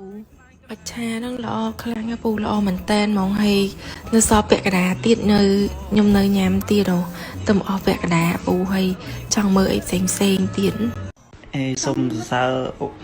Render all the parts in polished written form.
ปูบัชชานั่งรอครั้งปูรอเหมือนแตนมองให้เนื้อซอเปะกระดาติดเนยยมเนยยามตีเราตมอเปะกระดาปูให้จังเมยเซ็งเซ็งตีนสมสาว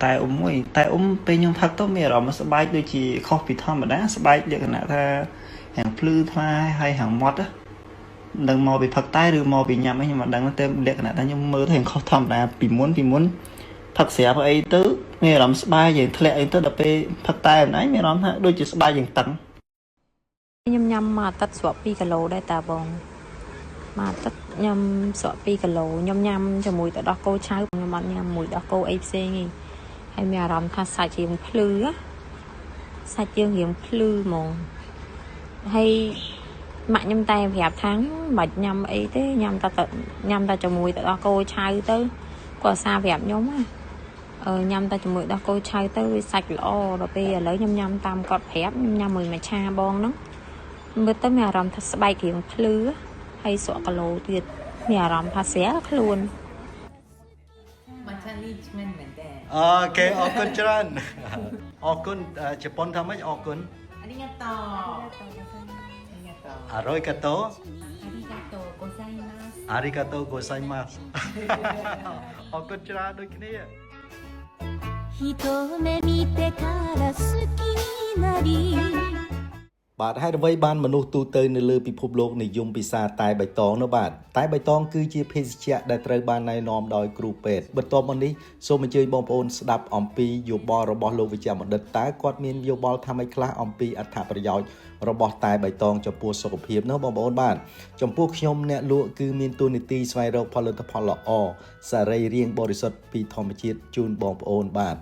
ตายมวยตายเป็นยังพักต้องมีเรามาสบายด้วยจีคอปิทอมมาได้สบายเรียกขนาดถ้าแห่งพลื้ทมาให้แห่งมอดอะดังมอไปพักใต้หรือมอไปยำไม่ยังมาดังเต็มเรียกขนาดนั้นยังมือแห่งเขาทำนะปีม้วนพักเสียเพราะไอ้ตื้อมีเราสบายอย่างทะเลไอ้ตื้อเดี๋ยวไปพักใต้ไหนมีเราฮะด้วยจีสบายอย่างตังยำมาตัดสวบปีกะโลได้ตาบองมาตัดยำสวบปีกะโลยำจะมวยแต่ดอกโกเช้ามันยำมวยดอกโกไอเซ่ไงให้มีอารมณ์ถ้าใส่เจียงพลื้อใส่เจียงเหี่ยงพลื้อมองให้มายำแต่แบบtháng màยำấy thếยำtaจะมวยแต่ดอกโกเช้าtớiกว่าซาแบบnhóm á nhâm ta chụp mười đó cô trai tới sạch lọ rồi bây giờ lấy nhâm tam cọt phép nhâm mười mà cha bon nó mới tới mẹ làm thật bay kiểu lứa hay sọ cả lồ tuyệt mẹ làm thật xé luôn ok ออกคุณจันออกคุณญี่ปุ่นทำไมออกคุณありがとう。อร่อยกันโตありがとうございます。ออกคุณจันด้วยกันนี่一目見てから好きになりបាទហើយអ្វីបានមនុស្សទូទៅនៅលើពិភពលោកនិយមពិសាតែបៃតងនោះបាទតែបៃតងគឺជាភេសជ្ជៈដែលត្រូវបានណែនាំដោយគ្រូពេទ្យបន្ទាប់មកនេះសូមអញ្ជើញបងប្អូនស្ដាប់អំពីយោបល់របស់លោកវិជ្ជបណ្ឌិតតើគាត់មានយោបល់ថាម៉េចខ្លះអំពីអត្ថប្រយោជន៍របស់តែបៃតងចំពោះសុខភាពនោះបងប្អូនបាទចំពោះខ្ញុំអ្នកលក់គឺមានទូនីតិស្វែងរកផលិតផលល្អសារីរាង្គបរិសុទ្ធពីធម្មជាតិជូនបងប្អូនបាទ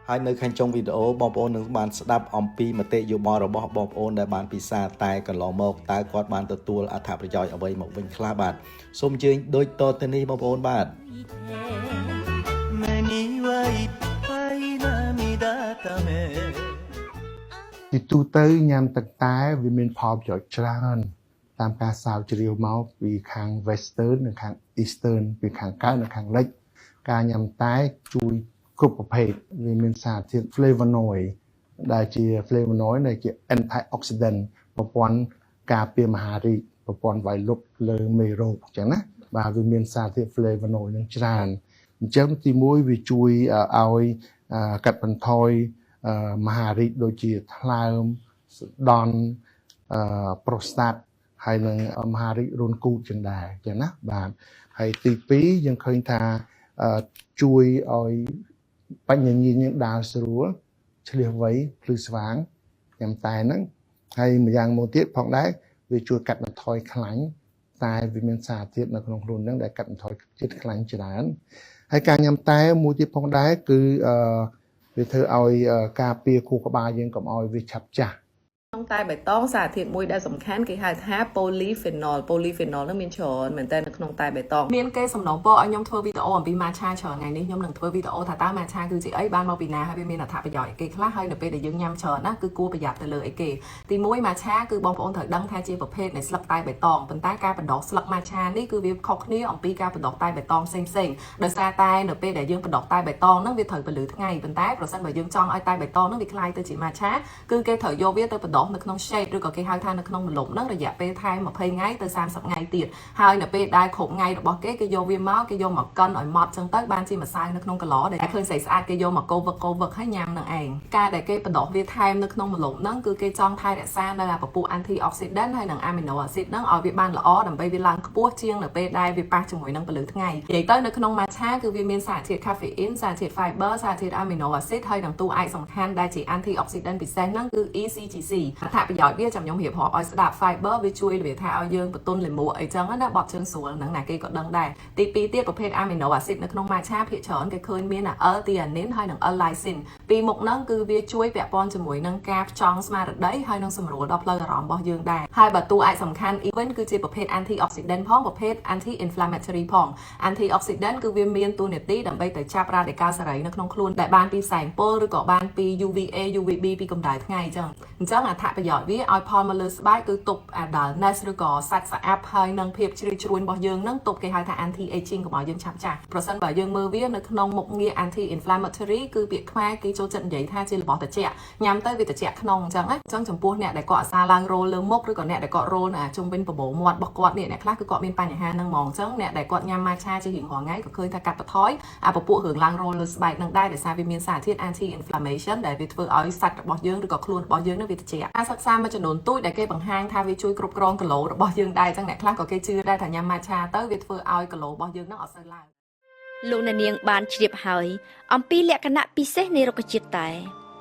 ហើយនៅខាងចុងវីដេអូបងប្អូននឹងបានស្ដាប់អំពីមតិយោបល់របស់បងប្អូនដែលបានពិសាតែកន្លងមកតើគាត់បានទទួលអត្ថប្រយោជន៍អ្វីមកវិញខ្លះបាទសូមអញ្ជើញដូចតទៅនេះបងប្អូនបាទទីទូទៅញ៉ាំទឹកតែវាមានផលប្រយោជន៍ច្រើនតាមការស្រាវជ្រាវមកពីខាង Western និងខាង Eastern ពីខាងកើតនិងខាងលិចការញ៉ាំតែជួយគ្រប់ប្រភេទវាមានសារធាតុ flavonoid ដែលជា flavonoid ដែលជា antioxidant ប្រព័ន្ធការពារមហារីកប្រព័ន្ធវាយលុកលើមេរោគអញ្ចឹងណាបាទវាមានសារធាតុ flavonoid នឹងច្រើនអញ្ចឹងទីមួយវាជួយឲ្យកាត់បន្ថយមហារីកដូចជាថ្លើមស្ដន់ប្រូស្តាតហើយនឹងមហារីករុនគូតចឹងដែរអញ្ចឹងណាបាទហើយទី2យើងឃើញថាជួយឲ្យបញ្ញាញាណដើរស្រួលឆ្លៀសវៃភ្លឺស្វាងញ៉ាំតែហ្នឹងហើយម្យ៉ាងមួយទៀតផងដែរវាជួយកាត់បន្ថយខ្លាញ់តែវាមានសារធាតុនៅក្នុងខ្លួនហ្នឹងដែលកាត់បន្ថយជាតិខ្លាញ់ច្រើនហើយការញ៉ាំតែមួយទៀតផងដែរគឺវាធ្វើឲ្យការពារខួរក្បាលយើងកុំឲ្យវាឆាប់ចាស់ក្នុងតែបៃតងសារធាតុមួយដែលសំខាន់គេហៅថា polyphenol នឹងមានច្រើនមែនតើនៅក្នុងតែបៃតងមានគេសំណូមពរឲ្យខ្ញុំធ្វើវីដេអូអំពី matcha ច្រើនថ្ងៃនេះខ្ញុំនឹងធ្វើវីដេអូថាតើ matcha គឺជាអីបានមកពីណាហើយវាមានអត្ថប្រយោជន៍អីគេខ្លះហើយនៅពេលដែលយើងញ៉ាំច្រើនណាគឺគួរប្រយ័ត្នទៅលើអីគេទី1 matcha គឺបងប្អូនត្រូវដឹងថាជាប្រភេទនៃស្លឹកតែបៃតងប៉ុន្តែការបណ្ដុះស្លឹក matcha នេះគឺវាខុសគ្នាអំពីការបណ្ដុះតែបៃតងផ្សេងដោយសារតែនៅពេលដែលយើងបណ្ដុះតែបៃតងហ្នឹងវាត្រូវពលឺថ្ងៃប៉ុន្តែប្រសិនបើយើងចង់ឲ្យតែបៃតងហ្នឹងវាคล้ายទៅជា matcha គឺគេត្រូវយកវាទៅបណ្ដុះនៅក្នុង shade ឬក៏គេហៅថានៅក្នុងម្លប់ហ្នឹងរយៈពេលថែម20ថ្ងៃទៅ30ថ្ងៃទៀតហើយនៅពេលដែលគ្រប់ថ្ងៃរបស់គេយកវាមកគេយកមកកិនឲ្យម៉ត់ចឹងទៅបានជាម្សៅនៅក្នុងកឡដែលឃើញស្អាតគេយកមកកូរវឹកហើយញ៉ាំនឹងឯងការដែលគេបណ្ដុះវាថែមនៅក្នុងម្លប់ហ្នឹងគឺគេចង់ថែរក្សានៅពពុះ antioxidant ហើយនឹង amino acid ហ្នឹងឲ្យវាបានល្អដើម្បីវាឡើងខ្ពស់ជាងនៅពេលដែលវាប៉ះជាមួយនឹងពលឺថ្ងៃនិយាយទៅនៅក្នុង matcha គឺវាមានសារធាតុ caffeine សារធាតុ fiber សារធាតុ amino acid ហើយនឹងតួឯកសំខាន់ដែលជា antioxidant ពិសេសហ្នឹងគឺ ECGC អត្ថប្រយោជន៍វាខ្ញុំរៀបរាប់ឲ្យស្ដាប់ fiber វាជួយវាថាឲ្យយើងបន្ទន់លាមកអីចឹងណាបត់ជើងស្រួលហ្នឹងណាគេក៏ដឹងដែរទី2ទៀតប្រភេទ amino acid នៅក្នុង matcha ភាគច្រើនគេឃើញមាន L-theanine ហើយនិង L-lysine ពីរមុខហ្នឹងគឺវាជួយពាក់ព័ន្ធជាមួយនឹងការផ្ចង់ស្មារតីហើយនឹងសម្រួលដល់ផ្លូវអារម្មណ៍របស់យើងដែរហើយបើតួឯកសំខាន់ even គឺជាប្រភេទ antioxidant ផងប្រភេទ anti-inflammatory ផង antioxidant គឺវាមានតួនាទីដើម្បីទៅចាប់ radical សេរីនៅក្នុងខ្លួនដែលបានពីផ្សែងពុលឬក៏បានពី UVA UVB ពីកម្ដៅថ្ងៃចឹងអញ្ចឹងអត្ថ ប្រយោជន៍វាឲ្យផលមកលើស្បែកគឺទប់ dullness ឬក៏សាច់ស្អាប់ហើយនឹងភាពជ្រីជ្រួញរបស់យើងនឹងទប់គេហៅថា anti aging កុំឲ្យយើងឆាប់ចាស់ប្រសិនបើយើងមើលវានៅក្នុងមុខងារ anti inflammatory គឺពាក្យខ្មែរគេចូលចិត្តនិយាយថាជារបស់ត្រជាក់ញ៉ាំទៅវាត្រជាក់ក្នុងអញ្ចឹងណាអញ្ចឹងចំពោះអ្នកដែលគាត់អាសាឡើងរោលលើមុខឬក៏អ្នកដែលគាត់រោលជុំវិញបបោមាត់របស់គាត់នេះអ្នកខ្លះគឺគាត់មានបញ្ហាហ្នឹងហ្មងអញ្ចឹងអ្នកដែលគាត់ញ៉ាំ matcha ជារៀងរាល់ថ្ងៃក៏ឃើញថាកាត់បន្ថយពពួករឿងឡើងរោលលើស្បែកនឹងដែរដោយសារវាមានសារធាតុ anti inflammation ដែលវាធ្វើឲ្យសាច់របស់យើងឬក៏ខ្លួនរបស់យើងនឹងវាត្រជាក់ការសិក្សាមួយចំនួនទូចដែលគេបង្ហាញថាវាជួយគ្រប់គ្រងគីឡូរបស់យើងដែរអញ្ចឹងអ្នកខ្លះក៏គេជឿដែរថាញ៉ាំ matcha ទៅវាធ្វើឲ្យគីឡូរបស់យើងនឹងអត់សូវឡើង លោកអ្នកនាងបានជ្រាបហើយអំពីលក្ខណៈពិសេសនៃរុក្ខជាតិតែ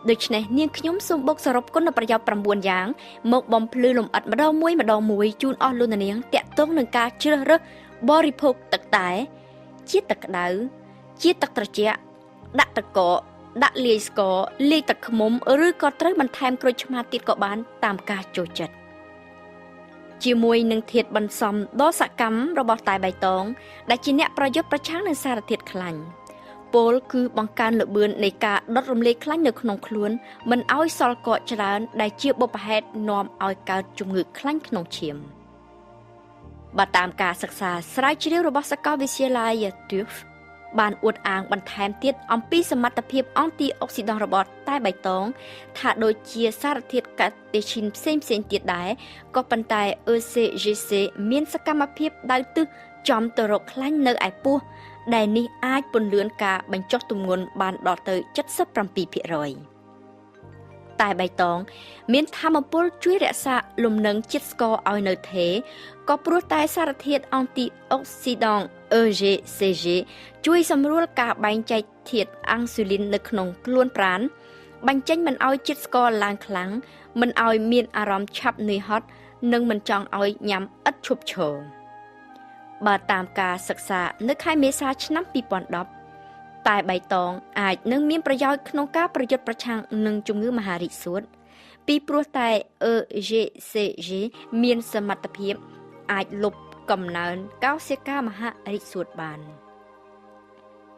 ដូច្នេះនាងខ្ញុំសូមបូកសរុបគុណប្រយោជន៍9យ៉ាងមកបំភ្លឺលម្អិតម្ដងមួយជូនអស់លោកអ្នកនាងតាក់ទងនឹងការជ្រើសរើសបរិភោគទឹកតែជាទឹកក្តៅជាទឹកត្រជាក់ដាក់ទឹកកកដាក់លាយស្ករលាយទឹកឃ្មុំឬក៏ត្រូវបន្ថែមក្រូចឆ្មាទៀតក៏បានតាមការចូលចិត្តជាមួយនឹងធាតុបន្សំដ៏សកម្មរបស់តែបៃតងដែលជាអ្នកប្រយុទ្ធប្រឆាំងនឹងសារធាតុខ្លាញ់ពោលគឺបង្កើនល្បឿននៃការដុតរំលាយខ្លាញ់នៅក្នុងខ្លួនមិនឲ្យសល់កកច្រើនដែលជាបុព្វហេតុនាំឲ្យកើតជំងឺខ្លាញ់ក្នុងឈាមបើតាមការសិក្សាស្រាវជ្រាវរបស់សាកលវិទ្យាល័យ TÜV បានអួតអាងបន្ថែមទៀតអំពីសមត្ថភាពអង់ទីអុកស៊ីដង់របស់តែបៃតងថាដូចជាសារធាតុកាតេឈីនផ្សេងទៀតដែរក៏ប៉ុន្តែ ECGC មានសកម្មភាពដៅទិសចំទៅរកខ្លាញ់នៅឯពោះដែលនេះអាចពន្លឿនការបញ្ចុះទម្ងន់បានដល់ទៅ 77% តែបៃតងមានថាមពលជួយរក្សាលំនឹងជាតិស្ករឲ្យនៅថេរក៏ព្រោះតែសារធាតុអង់ទីអុកស៊ីដង់ EGCG ជួយសម្រួលការបែងចែកធាតុអាំងស៊ូលីននៅក្នុងខ្លួនប្រាណបញ្ចេញមិនឲ្យជាតិស្ករឡើងខ្លាំងមិនឲ្យមានអារម្មណ៍ឆាប់នឿយហត់និងមិនចង់ឲ្យញ៉ាំឥតឈប់ឈរបើតាមការសិក្សានៅខែមេសាឆ្នាំ2010តែបៃតងអាចនឹងមានប្រយោជន៍ក្នុងការប្រយុទ្ធប្រឆាំងនឹងជំងឺមហារីកសួតពីព្រោះតែ EGCG មានសមត្ថភាពអាចលុបកំណើនកោសិកាមហារីកសួតបាន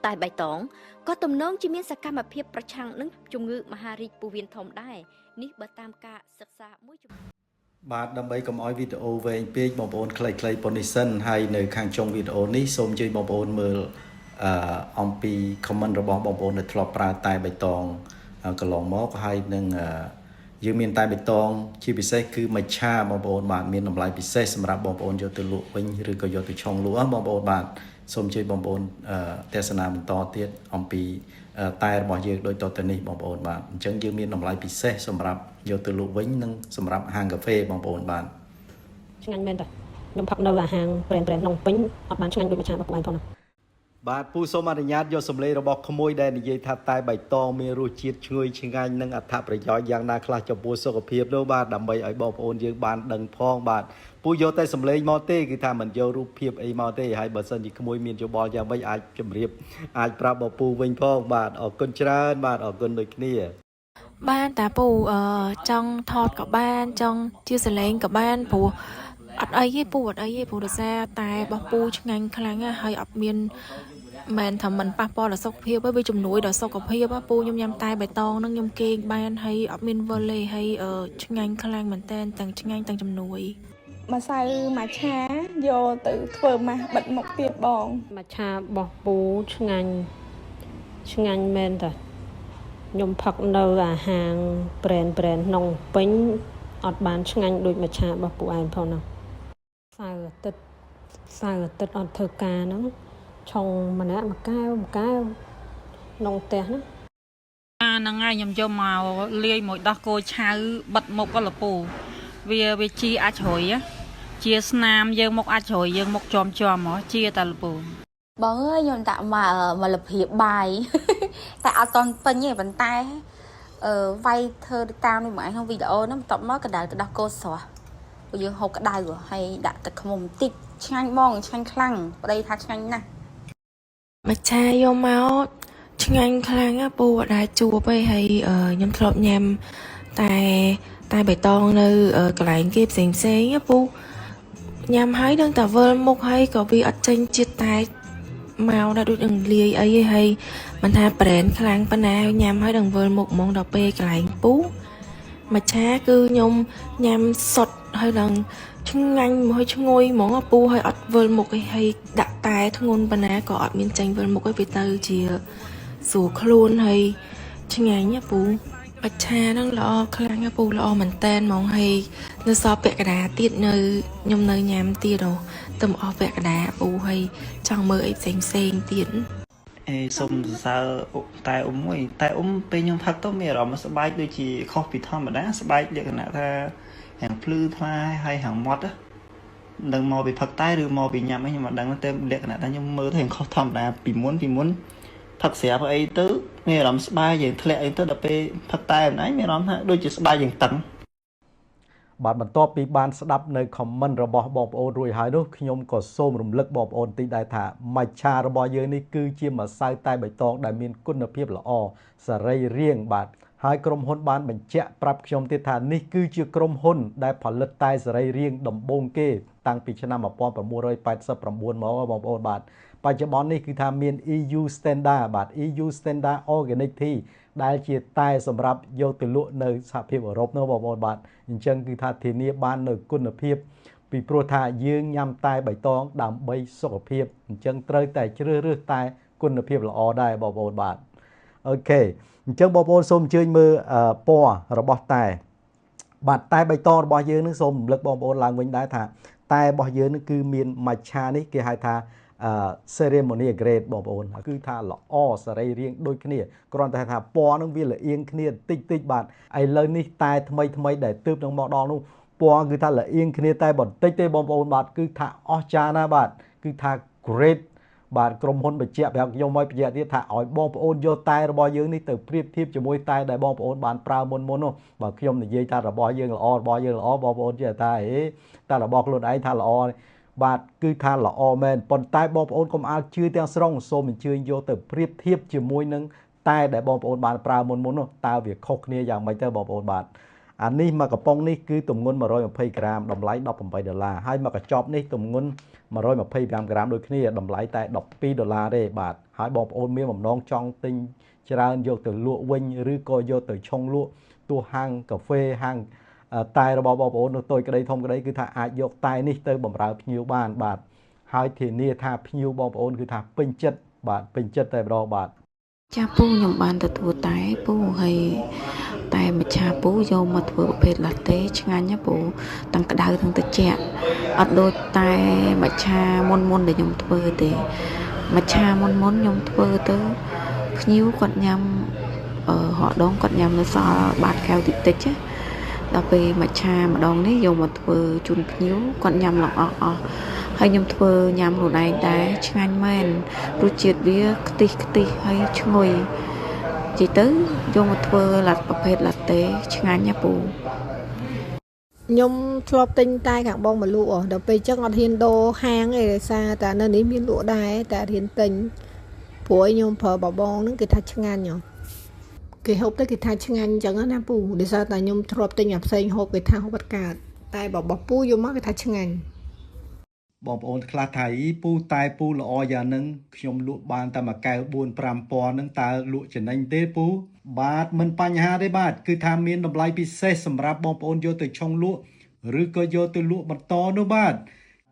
តែបៃតងក៏ទំនងជាមានសកម្មភាពប្រឆាំងនឹងជំងឺមហារីកពោះវៀនធំដែរនេះបើតាមការសិក្សាមួយចំនួនបាទដើម្បីកុំឲ្យវីដេអូវែងពេកបងប្អូនខ្លីៗប៉ុណ្នេះសិនហើយនៅខាងចុងវីដេអូនេះសូមជួយបងប្អូនមើលអំពី comment របស់បងប្អូនដែលធ្លាប់ប្រើតែបៃតងកន្លងមកហើយនឹងយើងមានតែបៃតងជាពិសេសគឺមច្ឆាបងប្អូនបាទមានតម្លៃពិសេសសម្រាប់បងប្អូនយកទៅលក់វិញឬក៏យកទៅឆុងលក់បងប្អូនបាទសូមជួយបងប្អូនទេសនាបន្តទៀតអំពីតែរបស់យើងដូចតទៅនេះបងប្អូនបាទអញ្ចឹងយើងមានតម្លៃពិសេសសម្រាប់យកទៅលក់វិញនិងសម្រាប់ហាងកាហ្វេបងប្អូនបាទឆ្ងាញ់មែនតើខ្ញុំផឹកនៅអាហាងប្រេនក្នុងពេញអត់បានឆ្ងាញ់ដូចមច្ឆារបស់បងផងណាបាទពូសូមអនុញ្ញាតយកសម្លេងរបស់ក្មួយដែលនិយាយថាតែបៃតងមានរសជាតិឈ្ងុយឆ្ងាញ់និងអត្ថប្រយោជន៍យ៉ាងណាខ្លះចំពោះសុខភាពនោះបាទដើម្បីឲ្យបងប្អូនយើងបានដឹងផងបាទពូយកតែសម្លេងមកទេគឺថាមិនយករូបភាពអីមកទេហើយបើសិនជាក្មួយមានយោបល់យ៉ាងម៉េចអាចជម្រាបអាចប្រាប់បងពូវិញផងបាទអរគុណច្រើនបាទអរគុណដូចគ្នាបានតាពូចង់ថតក៏បានចង់ជាសលេងក៏បានព្រោះអត់អីទេពូអត់អីទេព្រោះដោយសារតែរបស់ពូឆ្ងាញ់ខ្លាំងណាស់ហើយអត់មានមិនថាមិនប៉ះពាល់ដល់សុខភាពទេវាជំនួយដល់សុខភាពពូខ្ញុំញ៉ាំតែបៃតងនឹងខ្ញុំគេងបានហើយអត់មានវល់ទេហើយឆ្ងាញ់ខ្លាំងមែនតើទាំងឆ្ងាញ់ទាំងជំនួយម្សៅម៉ាឆាយកទៅធ្វើម៉ាស់បិទមុខទៀតបងម៉ាឆារបស់ពូឆ្ងាញ់មែនតើខ្ញុំផឹកនៅអាហាងប្រេនក្នុងពេញអត់បានឆ្ងាញ់ដូចម៉ាឆារបស់ពូឯងផងណាសៅរ៍អាទិត្យអត់ធ្វើការហ្នឹងឆុងម្នាក់មួយកែវក្នុងផ្ទះណាហ្នឹងហើយខ្ញុំយកមកលាយមួយដោះគោឆៅបិទមុខលពូវាជាអាចជ្រុយជាស្នាមយើងមុខអាចជ្រុយយើងមុខជាប់ហ៎ជាតាលពូបងអើយខ្ញុំដាក់មកលភាពបាយតែអត់តន់ពេញទេប៉ុន្តែវាយធ្វើតាមនេះមកឯងក្នុងវីដេអូហ្នឹងបន្ទាប់មកកណ្ដាលទៅដោះគោស្រស់ពួកយើងហូបក្តៅហើយដាក់ទឹកឃ្មុំបន្តិចឆ្ងាញ់បងឆ្ងាញ់ខ្លាំងប្តីថាឆ្ងាញ់ណាស់មច្ឆាយកមកឆ្ងាញ់ខ្លាំងណាពូអត់ដែរជួបទេហើយខ្ញុំធ្លាប់ញ៉ាំតែបៃតងនៅកន្លែងគេផ្សេងពូញ៉ាំហើយនឹងតែវិលមុខហើយក៏វាអត់ចេញជាតិតែមកដល់ដូចនឹងលាយអីហើយមិនថាប្រេនខ្លាំងប៉ុណ្ណាញ៉ាំហើយនឹងវិលមុខហ្មងដល់ពេលកន្លែងពូ mà cha cứ nhom nhám sọt hơi lần chưng nganh hơi chưng ngôi món ở pu hơi ọt vơi một cái hay đặt tài thằng ngôn bên á có ọt miên tranh vơi một cái vị tơ chỉ sủ khluôn hay chưng nganh nhá pu mà cha đang lo khlang nhá pu lo mình tên mong hay nó so bẹ cái đá tiệt nơi nhom nơi nhám tiệt đồ tầm ở bẹ cái đá pu hay chẳng mơ ấy xem tiệt សូមសរសើរតែអ៊ំមួយតែអ៊ំពេលខ្ញុំផឹកទៅមានអារម្មណ៍ស្បែកដូចជាខុសពីធម្មតាស្បែកលក្ខណៈថាហាងភ្លឺថ្លាហើយហាងម៉ត់នឹងមកពីផឹកតែឬមកពីញ៉ាំអីខ្ញុំមិនដឹងទេលក្ខណៈថាខ្ញុំមើលទៅហាងខុសធម្មតាពីមុនផឹកស្រាប់អីទៅមានអារម្មណ៍ស្បែកយើងធ្លាក់អីទៅដល់ពេលផឹកតែម្ដងមានអារម្មណ៍ថាដូចជាស្បែកយើងតឹង បាទបន្ទាប់ពីបានស្ដាប់នៅ comment របស់បងប្អូនរួចហើយនោះខ្ញុំក៏សូមរំលឹកបងប្អូនតិចដែរថា matcha របស់យើងនេះគឺជាម្សៅតែបៃតងដែលមានគុណភាពល្អសរីរាង្គបាទហើយក្រុមហ៊ុនបានបញ្ជាក់ប្រាប់ខ្ញុំទៀតថានេះគឺជាក្រុមហ៊ុនដែលផលិតតែសរីរាង្គដំបូងគេតាំងពីឆ្នាំ 1989 មកបងប្អូនបាទបច្ចុប្បន្ននេះគឺថាមាន EU standard បាទ EU standard organic tea ដែលជាតែសម្រាប់យកទៅលក់នៅសហភាពអឺរ៉ុបនោះបងប្អូនបាទអញ្ចឹងគឺថាធានាបាននៅគុណភាពពីព្រោះថាយើងញ៉ាំតែបៃតងដើម្បីសុខភាពអញ្ចឹងត្រូវតែជ្រើសរើសតែគុណភាពល្អដែរបងប្អូនបាទអូខេអញ្ចឹងបងប្អូនសូមអញ្ជើញមើលពណ៌របស់តែបាទតែបៃតងរបស់យើងនឹងសូមរំលឹកបងប្អូនឡើងវិញដែរថាតែរបស់យើងនឹងគឺមាន matcha នេះគេហៅថាceremony grade បងប្អូនគឺថាល្អសរីរាង្គដូចគ្នាគ្រាន់តែថាពណ៌នឹងវាលៀងគ្នាតិចបាទឥឡូវនេះតែថ្មីដែលទើបនឹងមកដល់នោះពណ៌គឺថាលៀងគ្នាតែបន្តិចទេបងប្អូនបាទគឺថាអស្ចារ្យណាស់បាទគឺថា great បាទក្រុមហ៊ុនបញ្ជាក់ប្រាប់ខ្ញុំមកបញ្ជាក់ទៀតថាឲ្យបងប្អូនយកតែរបស់យើងនេះទៅប្រៀបធៀបជាមួយតែដែលបងប្អូនបានប្រើមុននោះបើខ្ញុំនិយាយថារបស់យើងល្អបងប្អូនជឿថាតែរបស់ខ្លួនឯងថាល្អបាទគឺថាល្អមែនប៉ុន្តែបងប្អូនកុំអាលជឿទាំងស្រុងសូមអញ្ជើញយកទៅប្រៀបធៀបជាមួយនឹងតែដែលបងប្អូនបានប្រើមុននោះតើវាខុសគ្នាយ៉ាងម៉េចទៅបងប្អូនបាទអានេះមួយកំប៉ុងនេះគឺទម្ងន់120ក្រាមតម្លៃ$18ហើយមួយកញ្ចប់នេះទម្ងន់125ក្រាមដូចគ្នាតម្លៃតែ$12ទេបាទហើយបងប្អូនមានបំណងចង់ទិញច្រើនយកទៅលក់វិញឬក៏យកទៅឆុងលក់ទោះហាងកាហ្វេហាងតែរបស់បងប្អូននោះតូចក្តីធំក្តីគឺថាអាចយកតែនេះទៅបម្រើភ្ញៀវបានបាទហើយធានាថាភ្ញៀវបងប្អូនគឺថាពេញចិត្តបាទពេញចិត្តតែម្ដងបាទចាពូខ្ញុំបានទទួលតែពូហើយតែម្ចាស់ពូយកមកធ្វើប្រភេទឡាតេឆ្ងាញ់ណាពូទាំងក្តៅទាំងត្រជាក់អត់ដូចតែម្ចាស់មុនដែលខ្ញុំធ្វើទេម្ចាស់មុនខ្ញុំធ្វើទៅភ្ញៀវគាត់ញ៉ាំហោដងគាត់ញ៉ាំនៅសល់បាតកែវតិចណាដល់ពេលម្ចាស់ម្ដងនេះយកមកធ្វើជូនភ្ញៀវគាត់ញ៉ាំឡើងអស់ហើយខ្ញុំធ្វើញ៉ាំខ្លួនឯងដែរឆ្ងាញ់មែនរសជាតិវាខ្ទិះហើយឈ្ងុយនិយាយទៅយកមកធ្វើប្រភេទឡាតេឆ្ងាញ់ណាពូខ្ញុំធ្លាប់ទិញតែខាងបងមកលក់ដល់ពេលចឹងអត់ហ៊ានដូរហាងទេដោយសារតែនៅនេះមានលក់ដែរតែហ៊ានទិញព្រោះខ្ញុំប្រើបបងហ្នឹងគេថាឆ្ងាញ់គេហូបទៅគេថាឆ្ងាញ់ចឹងណាពូដោយសារតែខ្ញុំធ្លាប់ទិញអាផ្សេងហូបគេថាហូបអត់កើតតែរបស់ពូយកមកគេថាឆ្ងាញ់បងប្អូនខ្លះថាពូតែពូល្អយ៉ាងហ្នឹងខ្ញុំលក់បានតែមួយកែវ 4-5 ពណ៌ហ្នឹងតើលក់ចំណេញទេពូបាទមិនបញ្ហាទេបាទគឺថាមានតម្លៃពិសេសសម្រាប់បងប្អូនយកទៅឆុងលក់ឬក៏យកទៅលក់បន្តនោះបាទ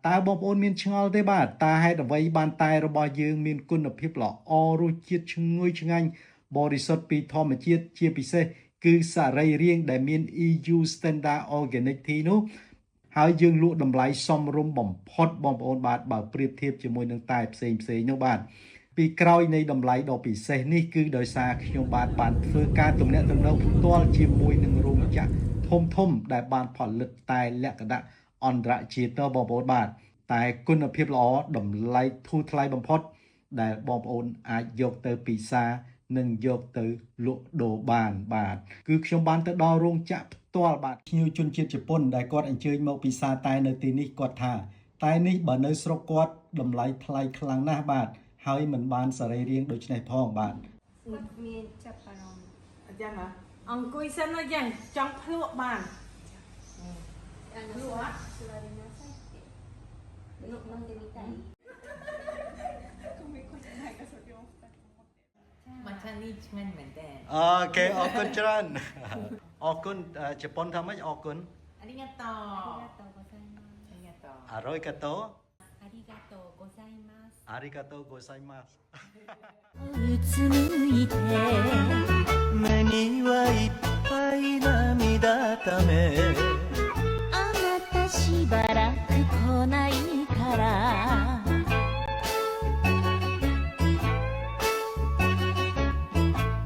តើបងប្អូនមានឆ្ងល់ទេបាទតើហេតុអ្វីបានតែរបស់យើងមានគុណភាពល្អរសជាតិឈ្ងុយឆ្ងាញ់បរិសុទ្ធពីធម្មជាតិជាពិសេសគឺសរីរាង្គដែលមាន EU Standard Organic Tea នោះហើយយើងលក់តម្លៃសមរម្យបំផុតបងប្អូនបាទបើប្រៀបធៀបជាមួយនឹងតែផ្សេងនោះបាទពីក្រោយនៃតម្លៃដ៏ពិសេសនេះគឺដោយសារខ្ញុំបានធ្វើការទំនាក់ទំនងផ្ទាល់ជាមួយនឹងរោងចក្រធំដែលបានផលិតតែលក្ខណៈអន្តរជាតិបងប្អូនបាទតែគុណភាពល្អតម្លៃធូរថ្លៃបំផុតដែលបងប្អូនអាចយកទៅពិសានិងយកទៅលក់ដូរបានបាទគឺខ្ញុំបានទៅដល់រោងចក្រផ្ទាល់បាទភ្ញៀវជនជាតិជប៉ុនដែលគាត់អញ្ជើញមកពិសាតែនៅទីនេះគាត់ថាតែនេះបើនៅស្រុកគាត់តម្លៃថ្លៃខ្លាំងណាស់បាទហើយមិនបានសរីរាង្គដូចនេះផងបាទមានចាប់អារម្មណ៍អញ្ចឹងហ៎អង្គុយសិនអញ្ចឹងចង់ភ្លក់បានភ្លក់អត់មក ថានេះឆ្ងាញ់មែនតើ អូខេអរគុណច្រើនអរគុណជប៉ុនថាម៉េចអរគុណ ありがとうありがとうអារយកាតូ ありがとうございます អារីកាតូございます うつむいて目にはいっぱい涙ためあなたしばらく来ないから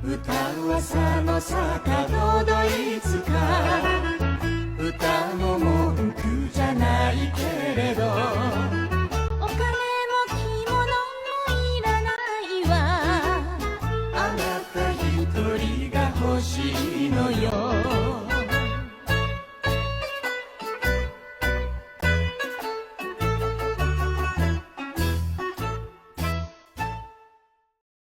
歌う朝の坂ほどいつか